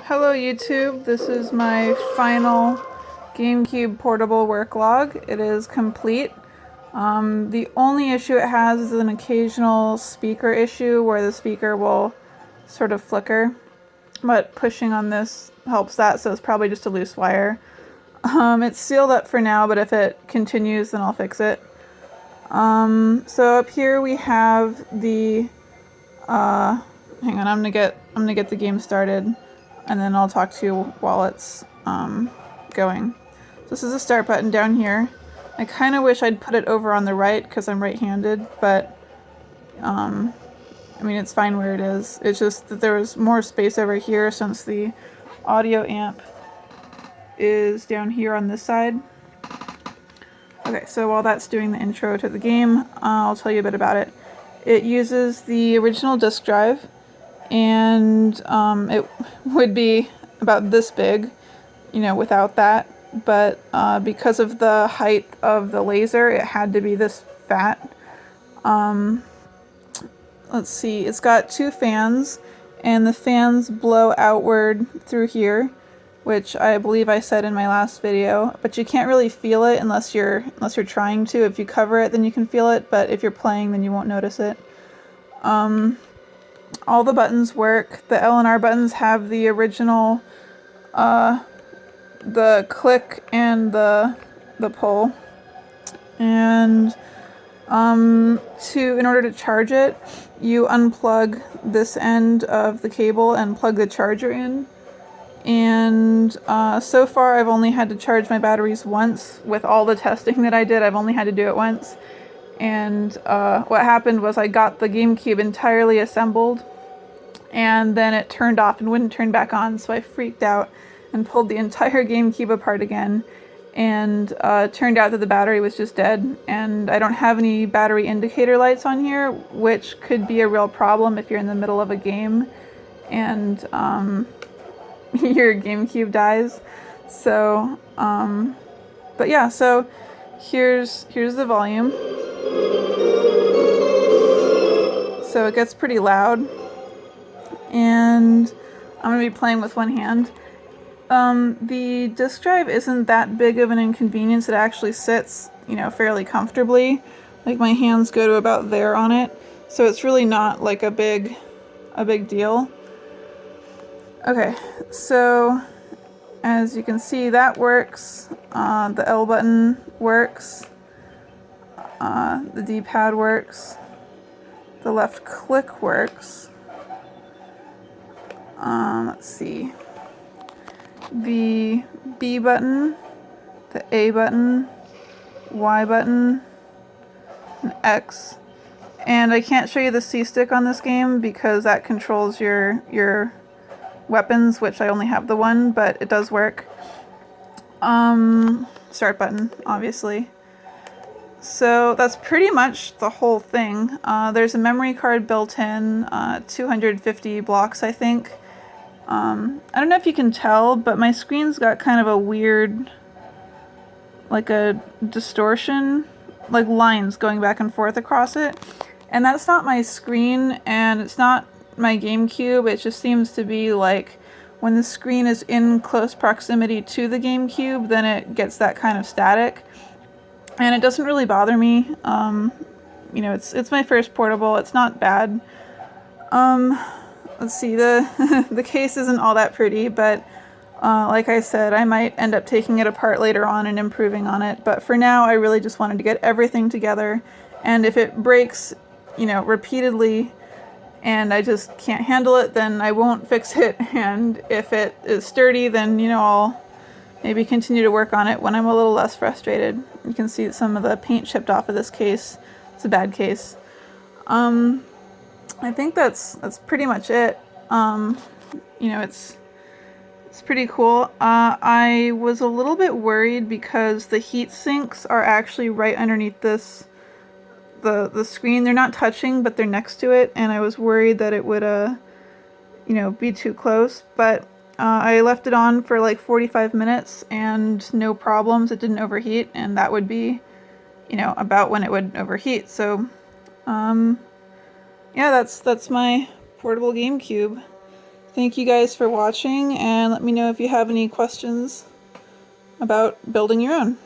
Hello YouTube, this is my final GameCube portable worklog. It is complete. The only issue it has is an occasional speaker issue where the speaker will sort of flicker, but pushing on this helps that, so it's probably just a loose wire. It's sealed up for now, but if it continues then I'll fix it. So up here we have the, hang on, I'm gonna get the game started. And then I'll talk to you while it's going. So this is the start button down here. I kind of wish I'd put it over on the right because I'm right-handed, but I mean it's fine where it is. It's just that there was more space over here since the audio amp is down here on this side. Okay, so while that's doing the intro to the game, I'll tell you a bit about it. It uses the original disk drive, and it would be about this big, you know, without that, but because of the height of the laser, it had to be this fat. Let's see, it's got two fans, and the fans blow outward through here, which I believe I said in my last video, but you can't really feel it unless you're trying to. If you cover it, then you can feel it, but if you're playing, then you won't notice it. All the buttons work. The L and R buttons have the original, the click and the pull. And in order to charge it, you unplug this end of the cable and plug the charger in. And so far I've only had to charge my batteries once. With all the testing that I did, I've only had to do it once. And what happened was I got the GameCube entirely assembled, and then it turned off and wouldn't turn back on, so I freaked out and pulled the entire GameCube apart again, and it turned out that the battery was just dead, and I don't have any battery indicator lights on here, which could be a real problem if you're in the middle of a game and your GameCube dies. So, but yeah, so here's the volume. So it gets pretty loud, and I'm going to be playing with one hand. The disk drive isn't that big of an inconvenience. It actually sits, you know, fairly comfortably. Like my hands go to about there on it, so it's really not like a big deal. Okay, so as you can see, that works. The L button works. The D-pad works. The left click works. Let's see. The B button, the A button, Y button, and X. And I can't show you the C stick on this game because that controls your weapons, which I only have the one, but it does work. Start button, obviously. So that's pretty much the whole thing. There's a memory card built in, 250 blocks, I think. I don't know if you can tell, but my screen's got kind of a weird, like a distortion, like lines going back and forth across it. And that's not my screen, and it's not my GameCube. It just seems to be like when the screen is in close proximity to the GameCube, then it gets that kind of static. And it doesn't really bother me. You know, it's my first portable. It's not bad. Let's see, the case isn't all that pretty, but like I said, I might end up taking it apart later on and improving on it. But for now, I really just wanted to get everything together. And if it breaks, you know, repeatedly, and I just can't handle it, then I won't fix it. And if it is sturdy, then, you know, I'll maybe continue to work on it when I'm a little less frustrated. You can see some of the paint chipped off of this case. It's a bad case. I think that's pretty much it. You know, it's pretty cool. I was a little bit worried because the heat sinks are actually right underneath this, the screen. They're not touching, but they're next to it, and I was worried that it would, you know, be too close, but I left it on for like 45 minutes and no problems. It didn't overheat, and that would be, you know, about when it would overheat. So, yeah, that's my portable GameCube. Thank you guys for watching, and let me know if you have any questions about building your own.